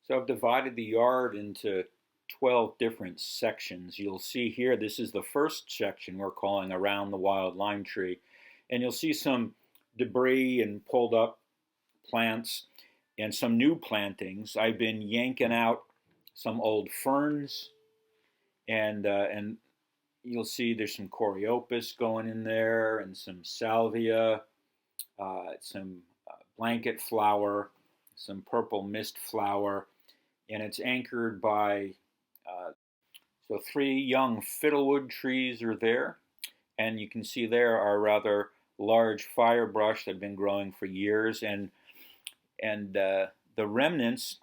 So I've divided the yard into 12 different sections. You'll see here, this is the first section we're calling Around the Wild Lime Tree. And you'll see some debris and pulled up plants and some new plantings. I've been yanking out some old ferns and you'll see there's some coreopus going in there and some salvia, some blanket flower, some purple mist flower, and it's anchored by so three young fiddlewood trees are there, and you can see there are rather large firebrush that have been growing for years, and the remnants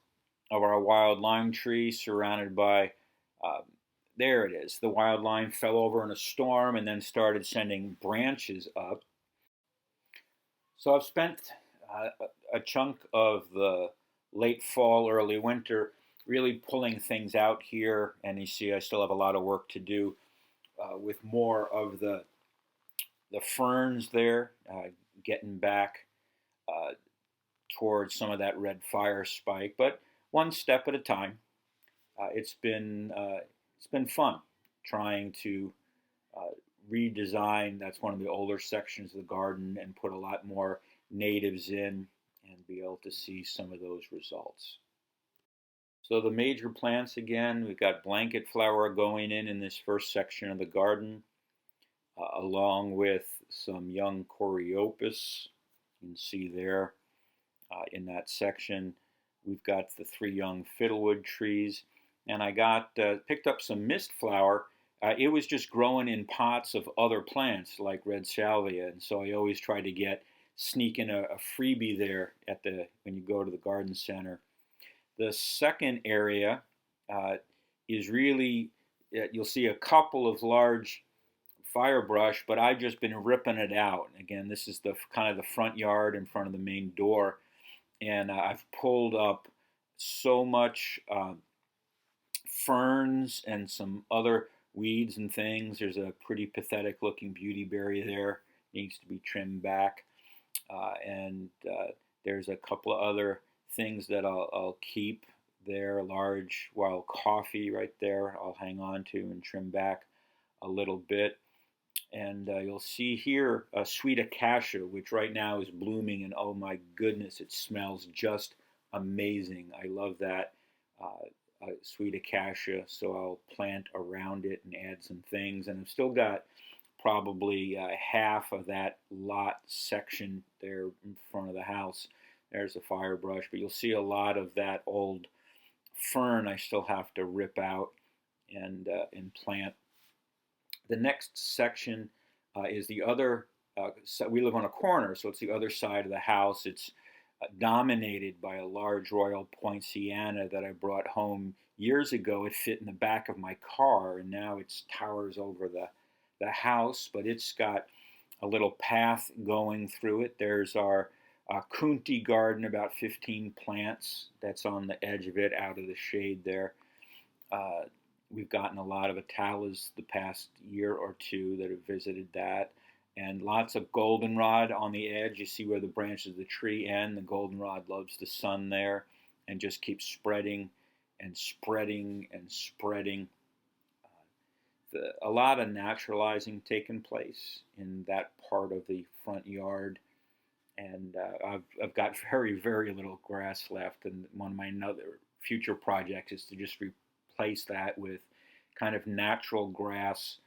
of our wild lime tree surrounded by uh, there it is. The wild lime fell over in a storm and then started sending branches up. So I've spent uh, a chunk of the late fall, early winter really pulling things out here, and you see I still have a lot of work to do with more of the ferns there, getting back uh, towards some of that red fire spike, but one step at a time. It's been fun trying to uh, redesign. That's one of the older sections of the garden, and put a lot more natives in and be able to see some of those results. So the major plants again, we've got blanket flower going in this first section of the garden, along with some young coreopus. You can see there in that section. We've got the three young fiddlewood trees, and I got picked up some mist flower. It was just growing in pots of other plants like red salvia, and so I always try to sneak in a freebie there at the when you go to the garden center. The second area uh, is really you'll see a couple of large firebrush, but I've just been ripping it out. Again, this is the kind of the front yard in front of the main door, and I've pulled up so much ferns and some other weeds and things. There's a pretty pathetic looking beautyberry there, needs to be trimmed back, and there's a couple of other things that I'll keep there. A large wild coffee right there I'll hang on to and trim back a little bit. And you'll see here a sweet acacia, which right now is blooming, and oh my goodness, it smells just amazing. I love that sweet acacia, so I'll plant around it and add some things. And I've still got probably half of that lot section there in front of the house. There's a firebrush, but you'll see a lot of that old fern I still have to rip out and plant. The next section is the other. So we live on a corner, so it's the other side of the house. It's dominated by a large royal poinciana that I brought home years ago. It fit in the back of my car, and now it towers over the house. But it's got a little path going through it. There's our Kunti garden, about 15 plants that's on the edge of it, out of the shade there. Uh, we've gotten a lot of Atalas the past year or two that have visited that, and lots of goldenrod on the edge. You see where the branches of the tree end. The goldenrod loves the sun there and just keeps spreading and spreading and spreading. A lot of naturalizing taking place in that part of the front yard, and I've got very little grass left. And one of my other future projects is to just replace that with kind of natural grass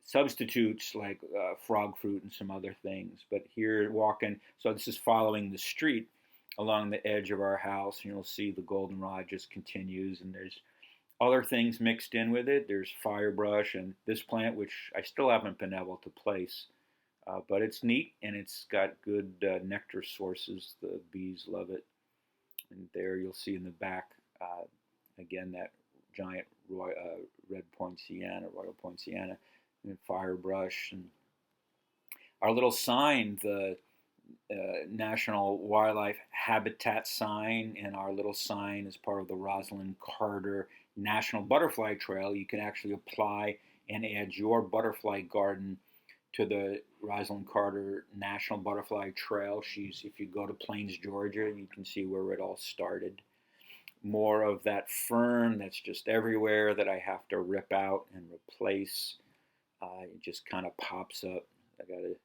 substitutes like frog fruit and some other things. But here walking, so this is following the street along the edge of our house, and you'll see the goldenrod just continues, and there's other things mixed in with it. There's firebrush and this plant, which I still haven't been able to place. But it's neat, and it's got good nectar sources. The bees love it. And there you'll see in the back, again, that giant red poinciana, royal poinciana, and firebrush. And our little sign, the National Wildlife Habitat sign, and our little sign is part of the Rosalind Carter National Butterfly Trail. You can actually apply and add your butterfly garden to the Rosalind Carter National Butterfly Trail. If you go to Plains, Georgia, you can see where it all started. more of that fern that's just everywhere that I have to rip out and replace. It just kind of pops up. I got to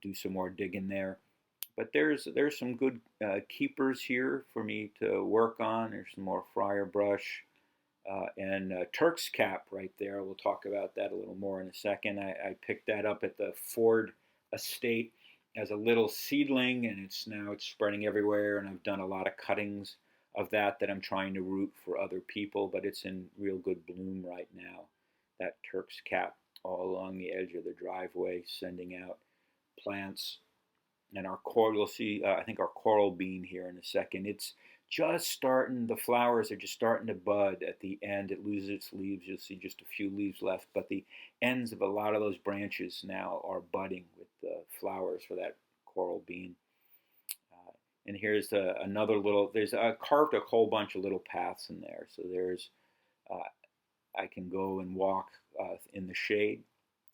do some more digging there. But there's some good keepers here for me to work on. There's some more friar brush and Turk's cap right there. We'll talk about that a little more in a second. I picked that up at the Ford estate as a little seedling, and it's spreading everywhere. And I've done a lot of cuttings of that I'm trying to root for other people, but it's in real good bloom right now. That Turk's cap all along the edge of the driveway, sending out plants. And our coral, you'll see, I think our coral bean here in a second. It's just starting, the flowers are just starting to bud at the end. It loses its leaves. You'll see just a few leaves left, but the ends of a lot of those branches now are budding with the flowers for that coral bean. And here's another little, I carved a whole bunch of little paths in there. So I can go and walk in the shade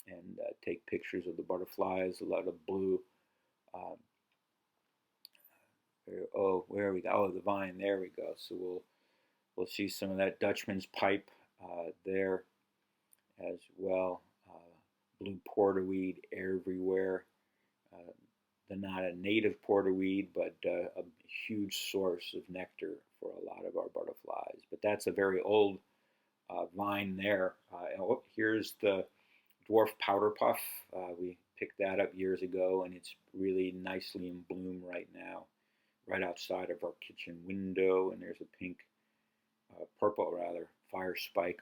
and take pictures of the butterflies, a lot of blue. Where are we go? Oh, the vine. There we go. So we'll see some of that Dutchman's pipe there as well. Blue porterweed everywhere. They're not a native porterweed, but a huge source of nectar for a lot of our butterflies. But that's a very old vine there. Here's the dwarf powder puff. We picked that up years ago, and it's really nicely in bloom right now, right outside of our kitchen window. And there's a pink, purple rather, fire spike,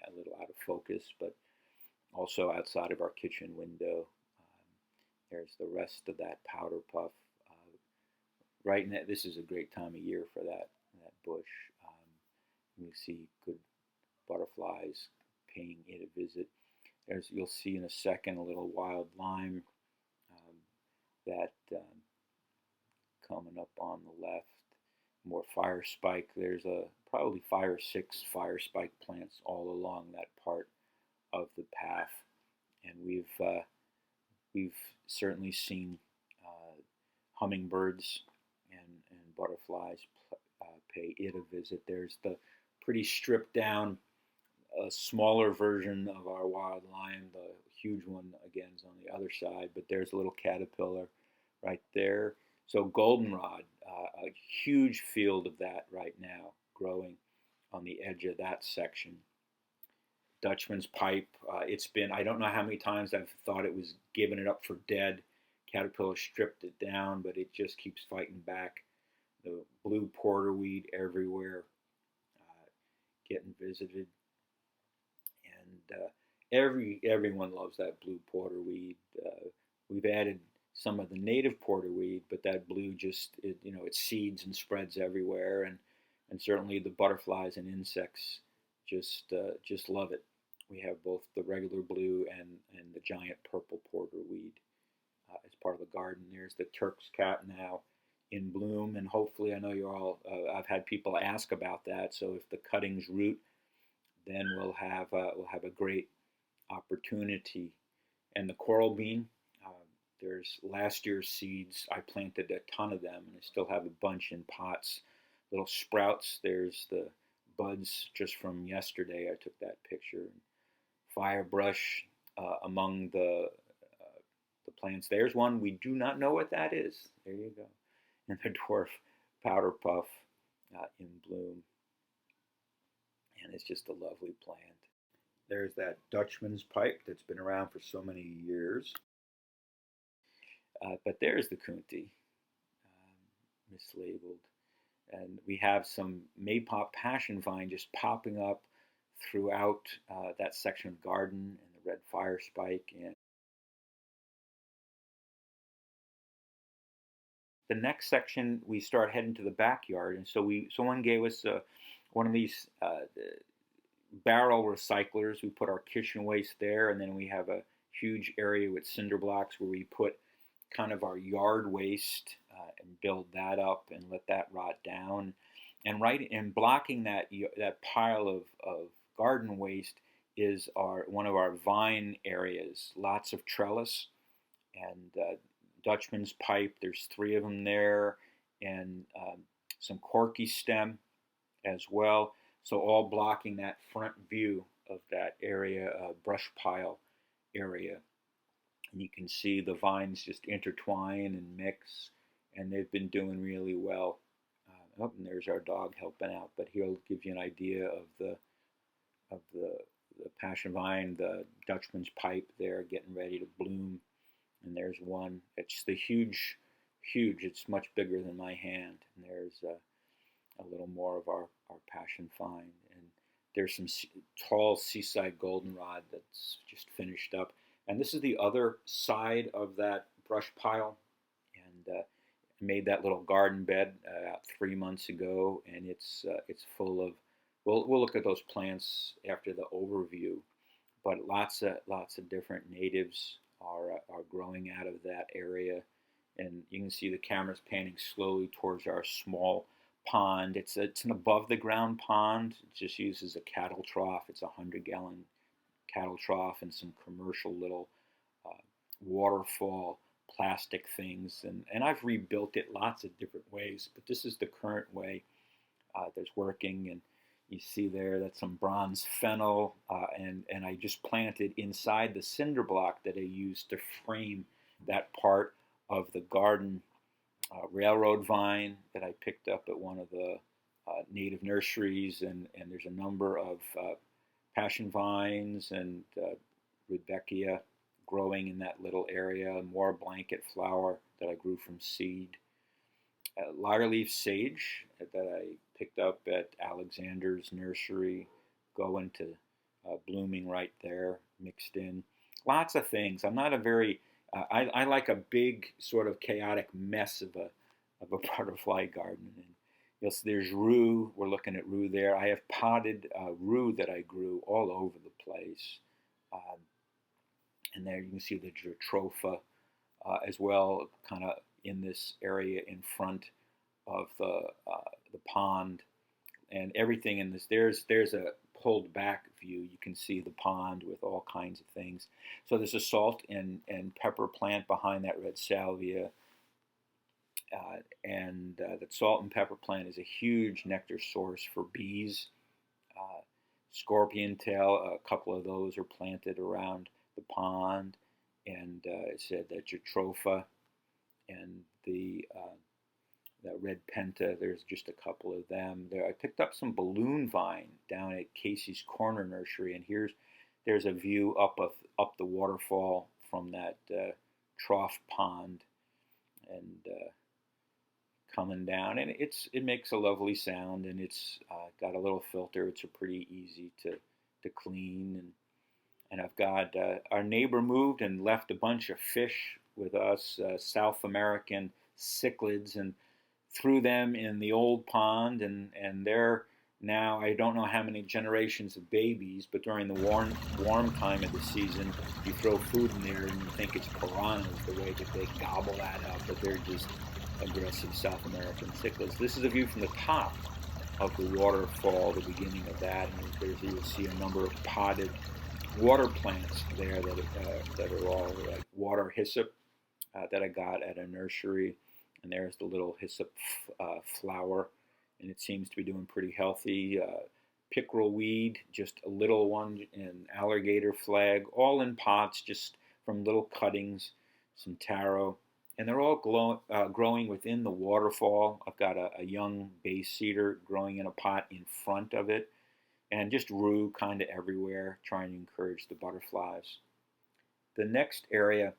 a little out of focus, but also outside of our kitchen window. There's the rest of that powder puff. Right now, this is a great time of year for that bush. You see good butterflies paying it a visit. You'll see in a second a little wild lime that coming up on the left. More fire spike. There's probably 5 or 6 fire spike plants all along that part of the path, and we've certainly seen hummingbirds and butterflies pay it a visit. There's the pretty stripped down, smaller version of our wild lime. The huge one again is on the other side, but there's a little caterpillar right there. So goldenrod, a huge field of that right now growing on the edge of that section. Dutchman's pipe, it's been, I don't know how many times I've thought it was giving it up for dead. Caterpillar stripped it down, but it just keeps fighting back. The blue porterweed everywhere, getting visited. And everyone loves that blue porterweed. We've added some of the native porterweed, but that blue it seeds and spreads everywhere, and certainly the butterflies and insects just love it. We have both the regular blue and the giant purple porterweed as part of the garden. There's the Turk's cap now in bloom, and hopefully, I know you're all. I've had people ask about that. So if the cuttings root, then we'll have a great opportunity. And the coral bean, there's last year's seeds. I planted a ton of them, and I still have a bunch in pots, little sprouts. There's the buds just from yesterday. I took that picture. Fire brush among the plants. There's one we do not know what that is. There you go. And the dwarf powder puff in bloom. And it's just a lovely plant. There's that Dutchman's pipe that's been around for so many years. But there's the Kunti, mislabeled. And we have some Maypop passion vine just popping up throughout that section of garden, and the red fire spike. And the next section, we start heading to the backyard. And so someone gave us one of these barrel recyclers. We put our kitchen waste there, and then we have a huge area with cinder blocks where we put kind of our yard waste and build that up and let that rot down. And blocking that pile of garden waste is one of our vine areas. Lots of trellis and Dutchman's pipe. There's 3 of them there, and some corky stem. as well. So all blocking that front view of that area, brush pile area. And you can see the vines just intertwine and mix, and they've been doing really well. Oh, and there's our dog helping out, but he'll give you an idea of the passion vine, the Dutchman's pipe there getting ready to bloom. And there's one. It's the huge. It's much bigger than my hand. And there's a little more of our passion vine. And there's some tall seaside goldenrod that's just finished up. And this is the other side of that brush pile. And made that little garden bed about 3 months ago, and it's full of. We'll look at those plants after the overview, but lots of different natives are growing out of that area, and you can see the camera's panning slowly towards our small pond. It's an above the ground pond. It just uses a cattle trough. It's a 100-gallon cattle trough and some commercial little waterfall plastic things, and I've rebuilt it lots of different ways, but this is the current way that's working. And you see there that's some bronze fennel, and I just planted inside the cinder block that I used to frame that part of the garden, railroad vine that I picked up at one of the native nurseries, and there's a number of passion vines and rudbeckia growing in that little area, more blanket flower that I grew from seed. Lyre-leaf sage that I picked up at Alexander's nursery, going to blooming right there, mixed in. Lots of things. I'm not a very, I like a big sort of chaotic mess of a butterfly garden. And you'll see there's rue. We're looking at rue there. I have potted rue that I grew all over the place. And there you can see the jatropha as well, kind of in this area in front of the pond, and everything in this. There's a pulled back view. You can see the pond with all kinds of things. So there's a salt and pepper plant behind that red salvia, and that salt and pepper plant is a huge nectar source for bees. Scorpion tail, a couple of those are planted around the pond, and it said that jatropha and the red penta. There's just a couple of them there. I picked up some balloon vine down at Casey's Corner Nursery, and there's a view up the waterfall from that trough pond, and coming down, and it makes a lovely sound, and it's got a little filter. It's a pretty easy to clean, and I've got our neighbor moved and left a bunch of fish with us, South American cichlids, and threw them in the old pond, and they're now, I don't know how many generations of babies, but during the warm time of the season, you throw food in there and you think it's piranhas, the way that they gobble that up, but they're just aggressive South American cichlids. This is a view from the top of the waterfall, the beginning of that, and you'll see a number of potted water plants there that are all like water hyssop that I got at a nursery, and there's the little hyssop flower, and it seems to be doing pretty healthy. Pickerel weed, just a little one, and alligator flag, all in pots, just from little cuttings, some taro, and they're all growing within the waterfall. I've got a young bay cedar growing in a pot in front of it, and just rue kind of everywhere, trying to encourage the butterflies. The next area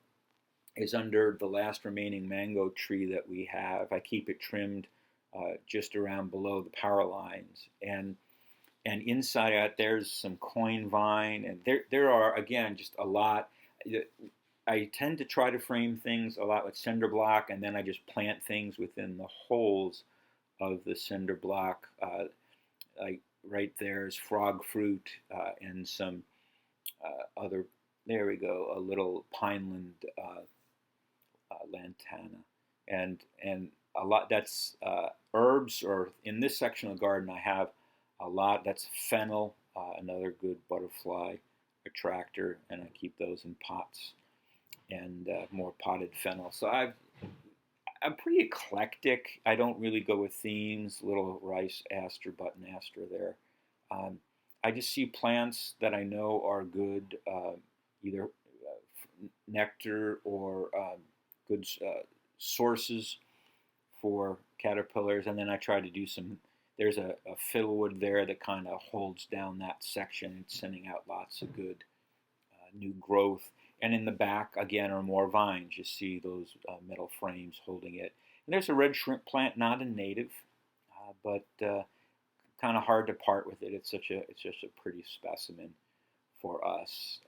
is under the last remaining mango tree that we have. I keep it trimmed just around below the power lines, and inside out there's some coin vine, and there are, again, just a lot. I tend to try to frame things a lot with cinder block, and then I just plant things within the holes of the cinder block. Like right there is frog fruit and some other. There we go, a little pineland lantana, and a lot. That's herbs, or in this section of the garden I have a lot. That's fennel, another good butterfly attractor, and I keep those in pots, and more potted fennel. So I'm pretty eclectic. I don't really go with themes. Little rice aster, button aster there. Um, I just see plants that I know are good, either nectar or good sources for caterpillars. And then I try to do some. There's a fiddlewood there that kind of holds down that section. It's sending out lots of good new growth. And in the back, again, are more vines. You see those metal frames holding it. And there's a red shrimp plant, not a native, but kind of hard to part with it. It's just a pretty specimen for us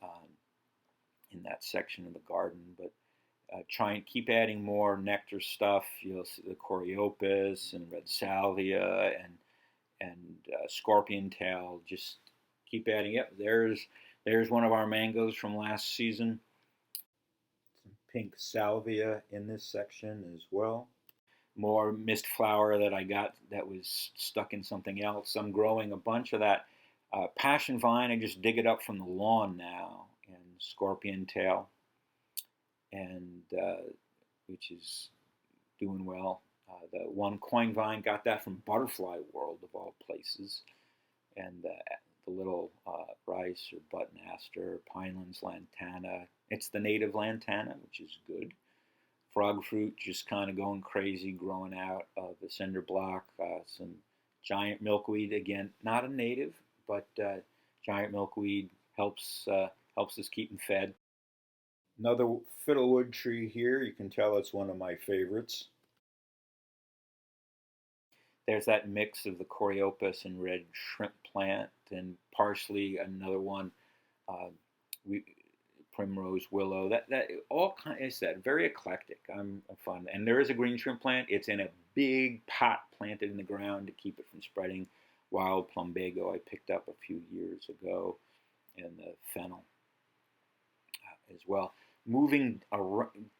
in that section of the garden. But try and keep adding more nectar stuff. You'll see the coreopus and red salvia and scorpion tail. Just keep adding. Yep, there's one of our mangoes from last season. Some pink salvia in this section as well. More mist flower that I got that was stuck in something else. I'm growing a bunch of that passion vine. I just dig it up from the lawn now, and scorpion tail, and which is doing well. The one coin vine, got that from Butterfly World of all places, and the little rice or button aster, pinelands lantana. It's the native lantana, which is good. Frog fruit just kind of going crazy, growing out of the cinder block. Some giant milkweed, again, not a native, but giant milkweed helps us keep them fed. Another fiddlewood tree here. You can tell it's one of my favorites. There's that mix of the coreopus and red shrimp plant and parsley, another one. Uh, we primrose willow. That all kind is that very eclectic. I'm fun, and there is a green shrimp plant. It's in a big pot planted in the ground to keep it from spreading. Wild plumbago I picked up a few years ago, and the fennel as well. Moving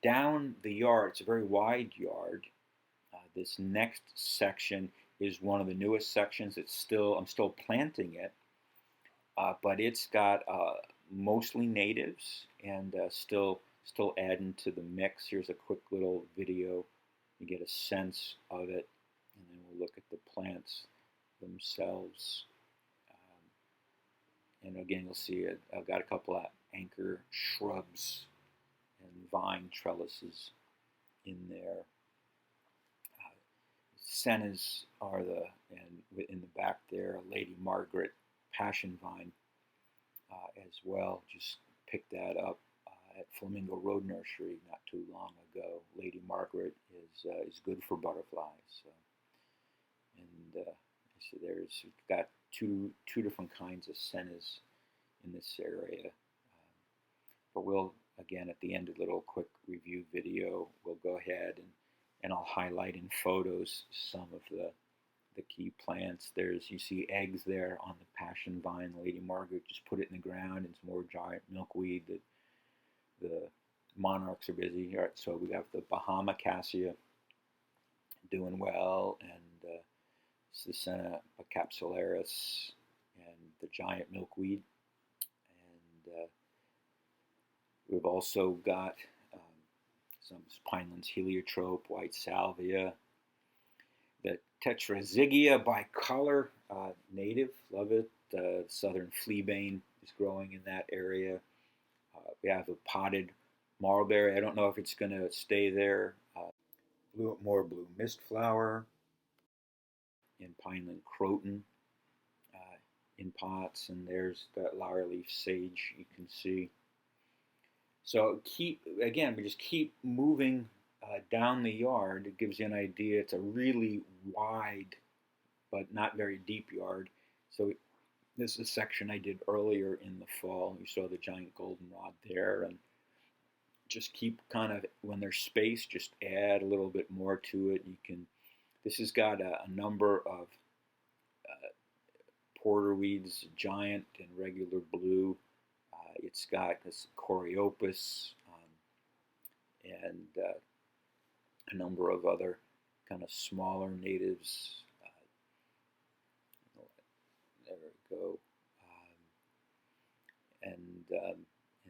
down the yard, it's a very wide yard. This next section is one of the newest sections. I'm still planting it, but it's got mostly natives and still adding to the mix. Here's a quick little video. You get a sense of it, and then we'll look at the plants themselves. And again, you'll see I've got a couple of anchor shrubs and vine trellises in there. Sennas are and in the back there, a Lady Margaret passion vine as well. Just picked that up at Flamingo Road Nursery not too long ago. Lady Margaret is good for butterflies. And so there's got two different kinds of sennas in this area. But we'll, again, at the end of the little quick review video, we'll go ahead and I'll highlight in photos some of the key plants. You see eggs there on the passion vine. Lady Margaret just put it in the ground, and some more giant milkweed that the monarchs are busy. All right, so we have the Bahama cassia doing well, and Sucena capsularis, and the giant milkweed. And we've also got some pinelands heliotrope, white salvia, the tetrazygia bicolor, native, love it. Southern fleabane is growing in that area. We have a potted marlberry. I don't know if it's going to stay there. More blue mist flower and pineland croton in pots, and there's that lower leaf sage you can see. So we just keep moving down the yard. It gives you an idea. It's a really wide, but not very deep yard. So this is a section I did earlier in the fall. You saw the giant goldenrod there, and just keep kind of, when there's space, just add a little bit more to it. This has got a number of porterweeds, giant and regular blue. It's got this coreopus and a number of other kind of smaller natives. There we go. And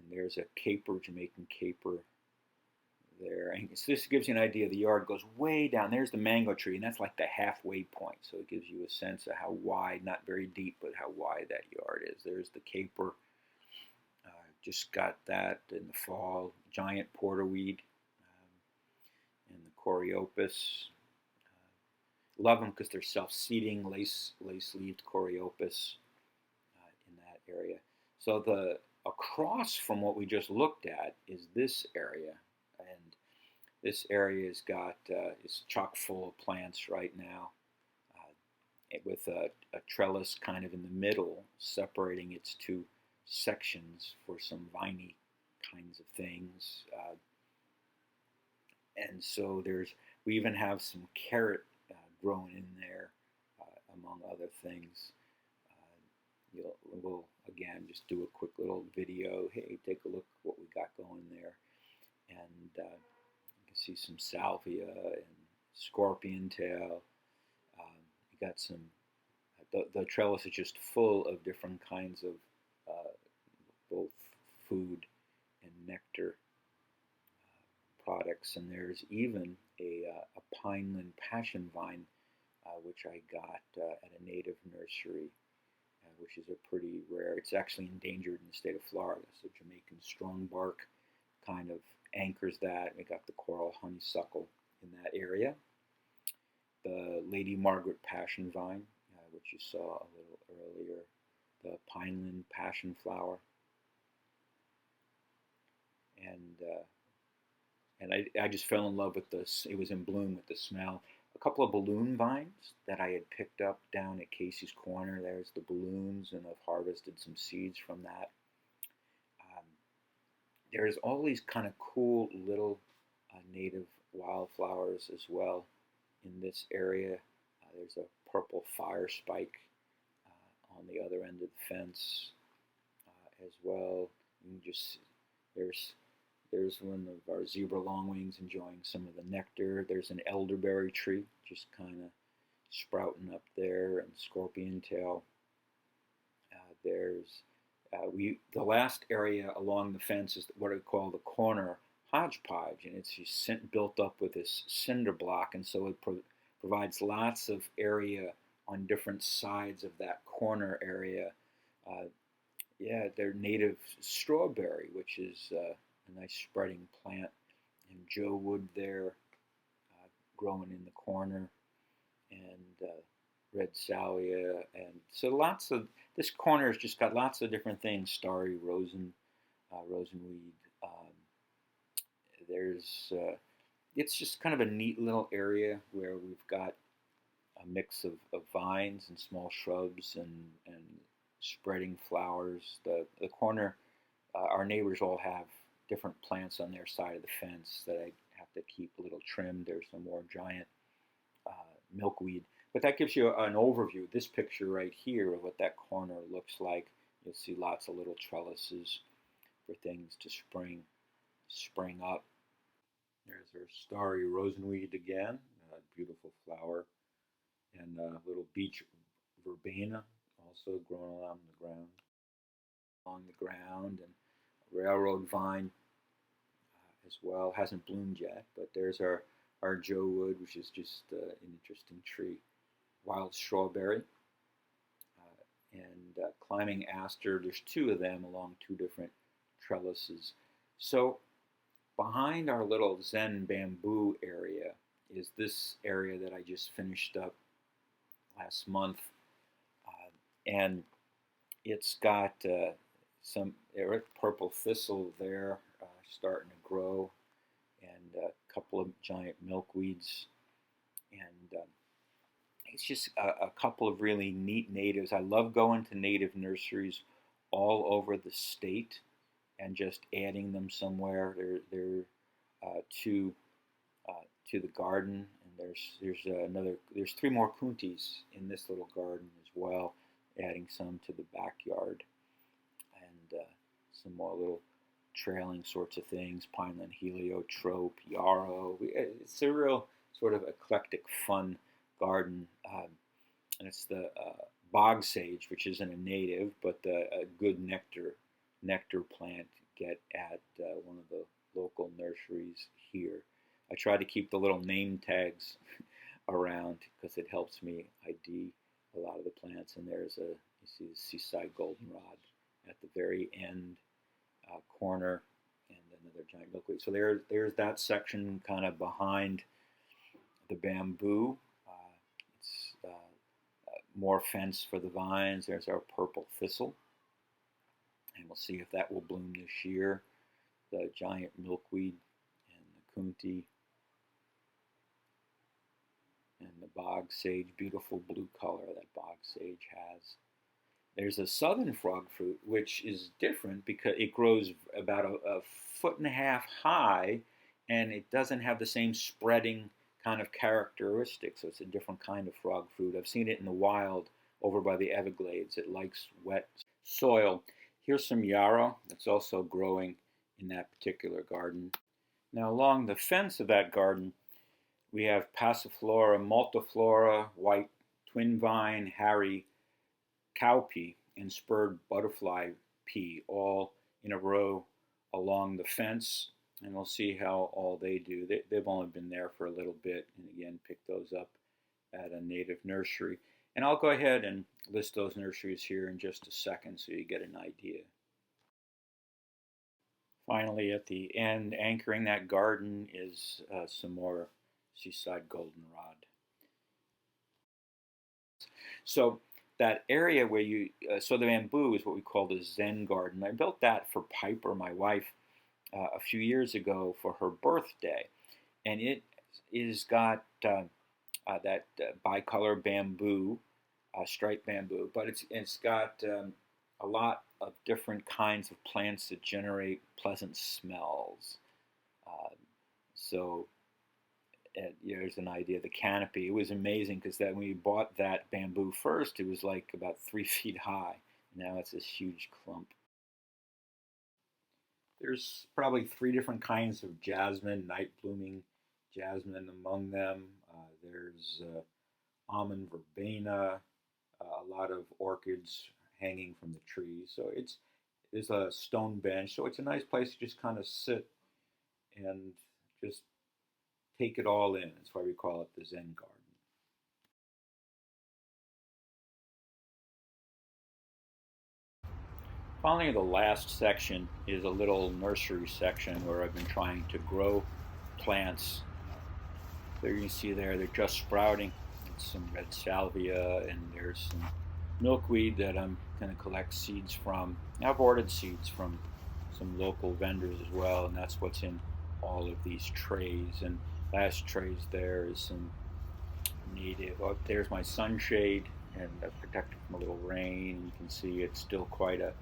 there's a caper, Jamaican caper there. And so this gives you an idea. The yard goes way down. There's the mango tree, and that's like the halfway point. So it gives you a sense of how wide, not very deep, but how wide that yard is. There's the caper. Just got that in the fall. Giant porterweed and the coreopus. Love them because they're self-seeding, lace-leaved coreopus in that area. So the across from what we just looked at is this area, and this area has got is chock full of plants right now, with a trellis kind of in the middle, separating its two sections for some viney kinds of things. And so we even have some carrot grown in there, among other things. We'll again just do a quick little video. Hey, take a look at what we got going there. And you can see some salvia and scorpion tail. You got some, the trellis is just full of different kinds of both food and nectar products. And there's even a pineland passion vine, which I got at a native nursery, which is a pretty rare. It's actually endangered in the state of Florida. So Jamaican strongbark kind of anchors that. We got the coral honeysuckle in that area. The Lady Margaret passion vine, which you saw a little earlier. The pineland passion flower. And I just fell in love with this. It was in bloom with the smell. A couple of balloon vines that I had picked up down at Casey's Corner. There's the balloons, and I've harvested some seeds from that. There's all these kind of cool little native wildflowers as well in this area. There's a purple fire spike on the other end of the fence as well. You can just there's one of our zebra longwings enjoying some of the nectar. There's an elderberry tree just kind of sprouting up there, and scorpion tail. There's the last area along the fence is what I call the corner hodgepodge, and it's just built up with this cinder block, and so it provides lots of area on different sides of that corner area. They're native strawberry, which is a nice spreading plant, and Joe wood there growing in the corner, and red salvia, and so lots of this corner has just got lots of different things. Starry rosenweed. It's just kind of a neat little area where we've got a mix of vines and small shrubs and spreading flowers. The corner, our neighbors all have different plants on their side of the fence that I have to keep a little trimmed. There's some more giant milkweed. But that gives you an overview. This picture right here of what that corner looks like. You'll see lots of little trellises for things to spring up. There's our starry rosenweed again, a beautiful flower, and a little beach verbena also growing along the ground, and a railroad vine as well. Hasn't bloomed yet, but there's our Joe wood, which is just an interesting tree. Wild strawberry and climbing aster. There's two of them along two different trellises. So behind our little Zen bamboo area is this area that I just finished up last month, and it's got some purple thistle there starting to grow, and a couple of giant milkweeds, and it's just a couple of really neat natives. I love going to native nurseries all over the state and just adding them somewhere. They're to the garden, and there's three more kuntis in this little garden as well, adding some to the backyard, and some more little trailing sorts of things, pineland heliotrope, yarrow. It's a real sort of eclectic, fun garden, and it's the bog sage, which isn't a native, but a good nectar plant get at one of the local nurseries here. I try to keep the little name tags around because it helps me ID a lot of the plants. And there's you see the seaside goldenrod at the very end corner, and another giant milkweed. So there's that section kind of behind the bamboo. It's more fence for the vines. There's our purple thistle, and we'll see if that will bloom this year. The giant milkweed and the kunti and the bog sage, beautiful blue color that bog sage has. There's a southern frog fruit, which is different because it grows about a foot and a half high, and it doesn't have the same spreading kind of characteristics. So it's a different kind of frog fruit. I've seen it in the wild over by the Everglades. It likes wet soil. Here's some yarrow that's also growing in that particular garden. Now along the fence of that garden, we have Passiflora, Multiflora, white twin vine, Harry cowpea, and spurred butterfly pea, all in a row along the fence. And we'll see how all they do. They've only been there for a little bit, and again, pick those up at a native nursery. And I'll go ahead and list those nurseries here in just a second so you get an idea. Finally, at the end, anchoring that garden is some more seaside goldenrod. So that area where so the bamboo is what we call the Zen garden. I built that for Piper, my wife, a few years ago for her birthday. And it is got that bicolor bamboo, striped bamboo, but it's got a lot of different kinds of plants that generate pleasant smells. So there's an idea. The canopy, it was amazing because that when we bought that bamboo first, it was like about 3 feet high. Now it's this huge clump. There's probably 3 different kinds of jasmine, night blooming jasmine among them. There's almond verbena, a lot of orchids hanging from the trees. So there's a stone bench, so it's a nice place to just kind of sit and just take it all in. That's why we call it the Zen garden. Finally, the last section is a little nursery section where I've been trying to grow plants. There you can see they're just sprouting. It's some red salvia, and there's some milkweed that I'm going to collect seeds from. I've ordered seeds from some local vendors as well, and that's what's in all of these trays. And last trays there is some native. Oh, there's my sunshade, and protected from a little rain. You can see it's still quite a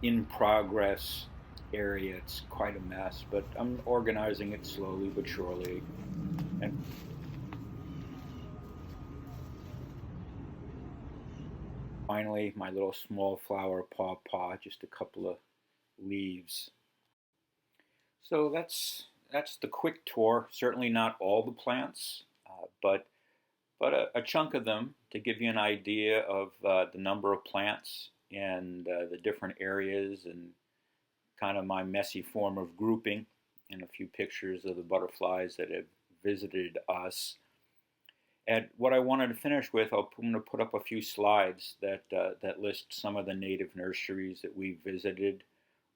in progress area. It's quite a mess, but I'm organizing it slowly but surely. And finally, my little small flower pawpaw, just a couple of leaves. So that's the quick tour. Certainly not all the plants, but a chunk of them to give you an idea of the number of plants and the different areas and kind of my messy form of grouping, and a few pictures of the butterflies that have visited us. And what I wanted to finish with, I'm going to put up a few slides that list some of the native nurseries that we visited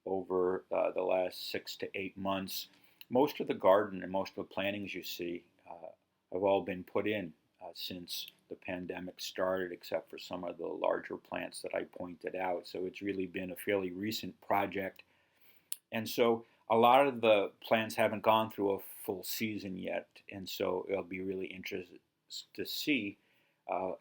over the last 6 to 8 months. Most of the garden and most of the plantings you see have all been put in since the pandemic started, except for some of the larger plants that I pointed out. So it's really been a fairly recent project. And so a lot of the plants haven't gone through a full season yet. And so it'll be really interesting to see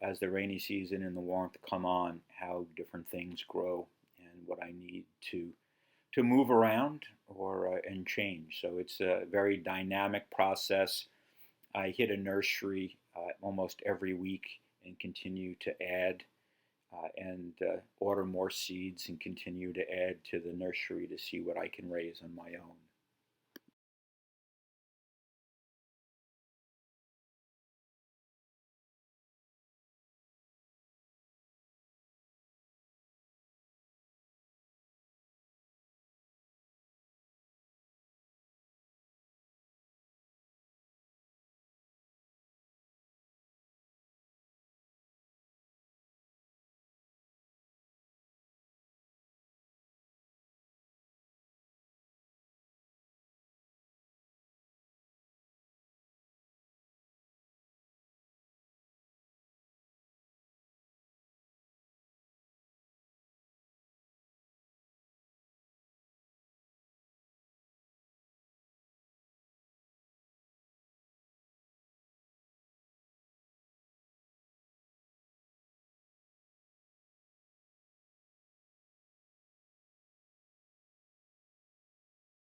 as the rainy season and the warmth come on, how different things grow and what I need to move around or and change. So it's a very dynamic process. I hit a nursery almost every week and continue to add and order more seeds and continue to add to the nursery to see what I can raise on my own.